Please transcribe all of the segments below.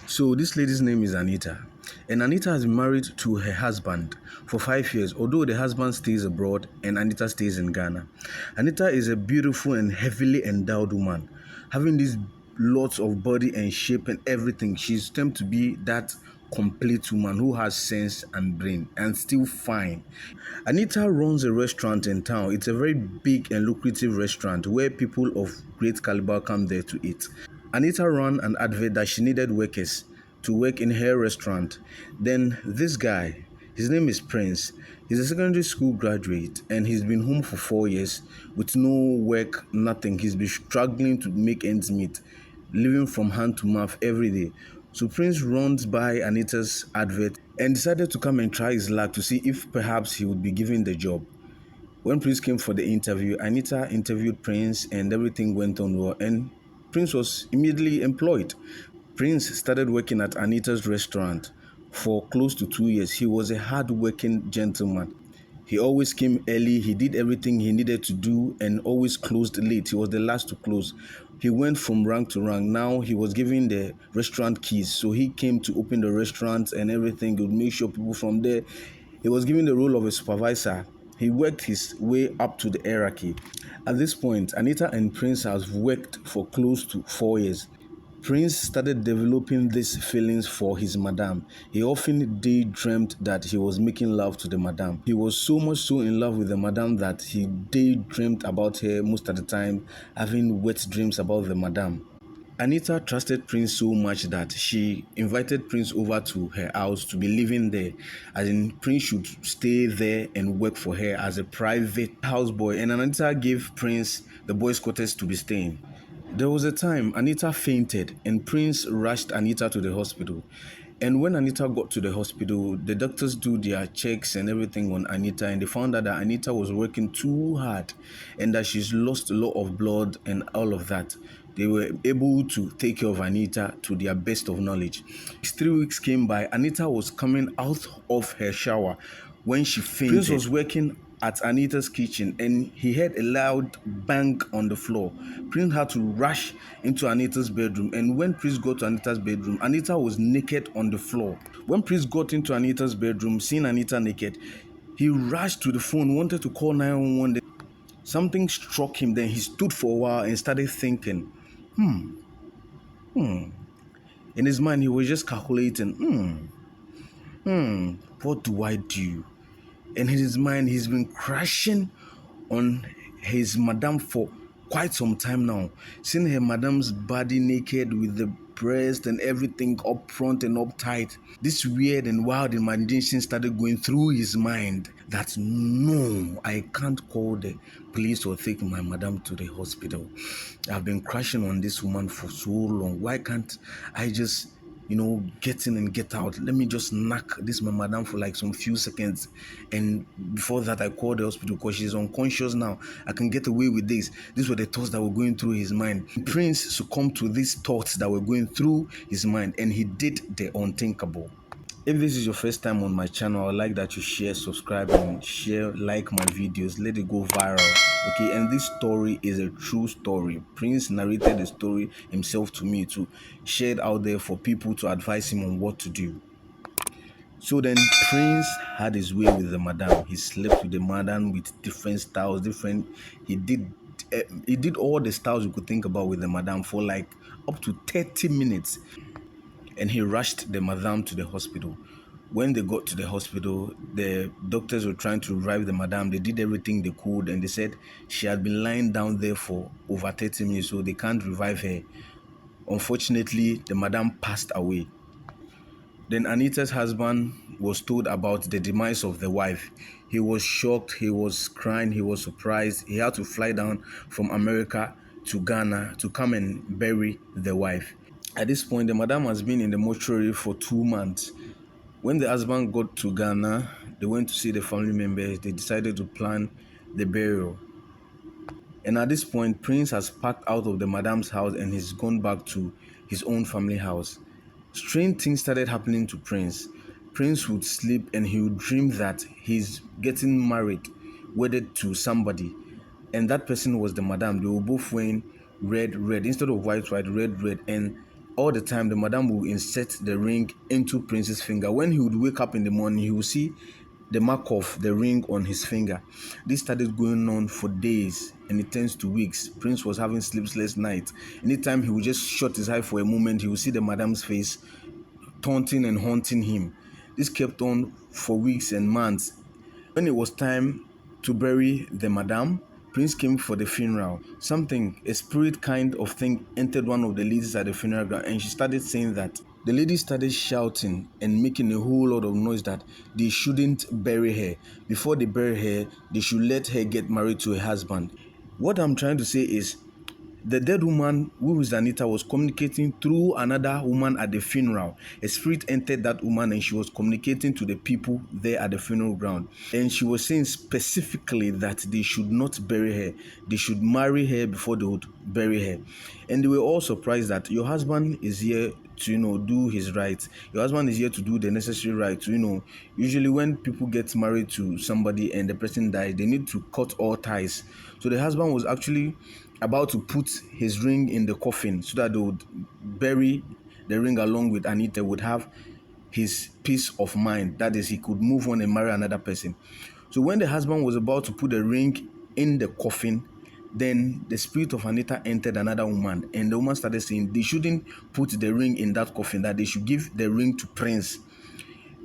So this lady's name is Anita, and Anita has been married to her husband for 5 years. Although the husband stays abroad and Anita stays in Ghana. Anita is a beautiful and heavily endowed woman, having these lots of body and shape and everything. She's tend to be that complete woman who has sense and brain and still fine. Anita runs a restaurant in town. It's a very big and lucrative restaurant where people of great caliber come there to eat. Anita ran an advert that she needed workers to work in her restaurant. Then this guy, his name is Prince. He's a secondary school graduate and he's been home for 4 years with no work, nothing. He's been struggling to make ends meet, living from hand to mouth every day. So Prince runs by Anita's advert and decided to come and try his luck to see if perhaps he would be given the job. When Prince came for the interview, Anita interviewed Prince and everything went on well, and Prince was immediately employed. Prince started working at Anita's restaurant for close to 2 years. He was a hard-working gentleman. He always came early, he did everything he needed to do and always closed late. He was the last to close. He went from rank to rank. Now he was given the restaurant keys. So he came to open the restaurant and everything. He would make sure people from there. He was given the role of a supervisor. He worked his way up to the hierarchy. At this point, Anita and Prince have worked for close to 4 years. Prince started developing these feelings for his madam. He often daydreamed that he was making love to the madam. He was so much so in love with the madam that he daydreamed about her most of the time, having wet dreams about the madam. Anita trusted Prince so much that she invited Prince over to her house to be living there, as in Prince should stay there and work for her as a private houseboy, and Anita gave Prince the boys' quarters to be staying. There was a time Anita fainted and Prince rushed Anita to the hospital. And when Anita got to the hospital, the doctors do their checks and everything on Anita, and they found out that Anita was working too hard and that she's lost a lot of blood and all of that. They were able to take care of Anita to their best of knowledge. 3 weeks came by. Anita was coming out of her shower when she fainted. Prince was working at Anita's kitchen and he heard a loud bang on the floor. Prince had to rush into Anita's bedroom, and when Prince got to Anita's bedroom, Anita was naked on the floor. When Prince got into Anita's bedroom, seeing Anita naked, he rushed to the phone, wanted to call 911. Something struck him, then he stood for a while and started thinking, in his mind, he was just calculating, what do I do? And in his mind, he's been crashing on his madam for quite some time now. Seeing her madam's body naked with the breast and everything up front and up tight. This weird and wild imagination started going through his mind that no, I can't call the police or take my madam to the hospital. I've been crashing on this woman for so long. Why can't I just get in and get out? Let me just knock this my madam for like some few seconds, and before that I call the hospital because she's unconscious now. I can get away with this. These were the thoughts that were going through his mind. Prince succumbed to these thoughts that were going through his mind, and he did the unthinkable. If this is your first time on my channel, I would like that you share, subscribe, and like my videos. Let it go viral. Okay, and this story is a true story. Prince narrated the story himself to me to share it out there for people to advise him on what to do. So then Prince had his way with the madam. He slept with the madam with different styles, he did he did all the styles you could think about with the madam for like up to 30 minutes. And he rushed the madam to the hospital. When they got to the hospital, the doctors were trying to revive the madam. They did everything they could, and they said she had been lying down there for over 30 minutes, so they can't revive her. Unfortunately, the madam passed away. Then Anita's husband was told about the demise of the wife. He was shocked, he was crying, he was surprised. He had to fly down from America to Ghana to come and bury the wife. At this point, the madam has been in the mortuary for 2 months. When the husband got to Ghana, they went to see the family members. They decided to plan the burial. And at this point, Prince has packed out of the madam's house and he's gone back to his own family house. Strange things started happening to Prince. Prince would sleep and he would dream that he's getting married, wedded to somebody. And that person was the madam. They were both wearing red. Instead of white, red. And all the time the madam will insert the ring into Prince's finger. When he would wake up in the morning, he would see the mark of the ring on his finger. This started going on for days and it turns to weeks. Prince was having sleepless nights. Anytime he would just shut his eye for a moment, he would see the madam's face taunting and haunting him. This kept on for weeks and months. When it was time to bury the madam, Prince came for the funeral. A spirit kind of thing entered one of the ladies at the funeral ground and she started saying that the lady started shouting and making a whole lot of noise that they shouldn't bury her. Before they bury her, they should let her get married to her husband. What I'm trying to say is the dead woman, who is Anita, was communicating through another woman at the funeral. A spirit entered that woman and she was communicating to the people there at the funeral ground. And she was saying specifically that they should not bury her. They should marry her before they would bury her. And they were all surprised that your husband is here to do his rights. Your husband is here to do the necessary rights. Usually when people get married to somebody and the person dies, they need to cut all ties. So the husband was actually about to put his ring in the coffin so that they would bury the ring along with Anita, would have his peace of mind. That is, he could move on and marry another person. So when the husband was about to put the ring in the coffin, then the spirit of Anita entered another woman, and the woman started saying they shouldn't put the ring in that coffin, that they should give the ring to Prince.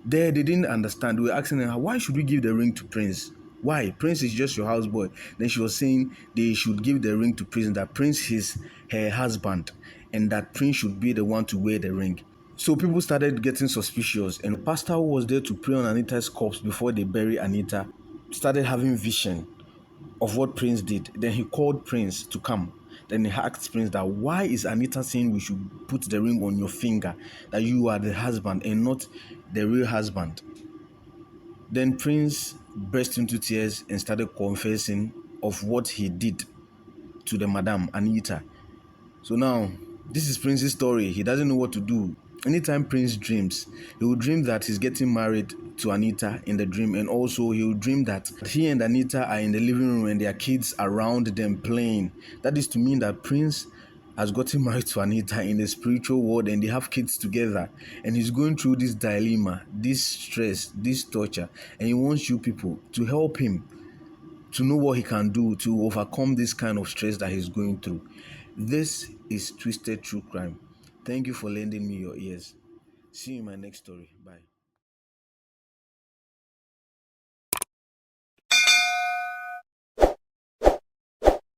They didn't understand. We were asking her, why should we give the ring to Prince? Why? Prince is just your houseboy. Then she was saying they should give the ring to Prince, that Prince is her husband, and that Prince should be the one to wear the ring. So people started getting suspicious, and the pastor who was there to pray on Anita's corpse before they bury Anita started having vision of what Prince did. Then he called Prince to come. Then he asked Prince that why is Anita saying we should put the ring on your finger, that you are the husband and not the real husband. Then Prince burst into tears and started confessing of what he did to the madam Anita. So now, this is Prince's story. He doesn't know what to do. Anytime Prince dreams, he will dream that he's getting married to Anita in the dream, and also he will dream that he and Anita are in the living room and their kids around them playing. That is to mean that Prince has gotten married to Anita in the spiritual world and they have kids together, and he's going through this dilemma, this stress, this torture, and he wants you people to help him to know what he can do to overcome this kind of stress that he's going through. This is Twisted True Crime. Thank you for lending me your ears. See you in my next story. Bye.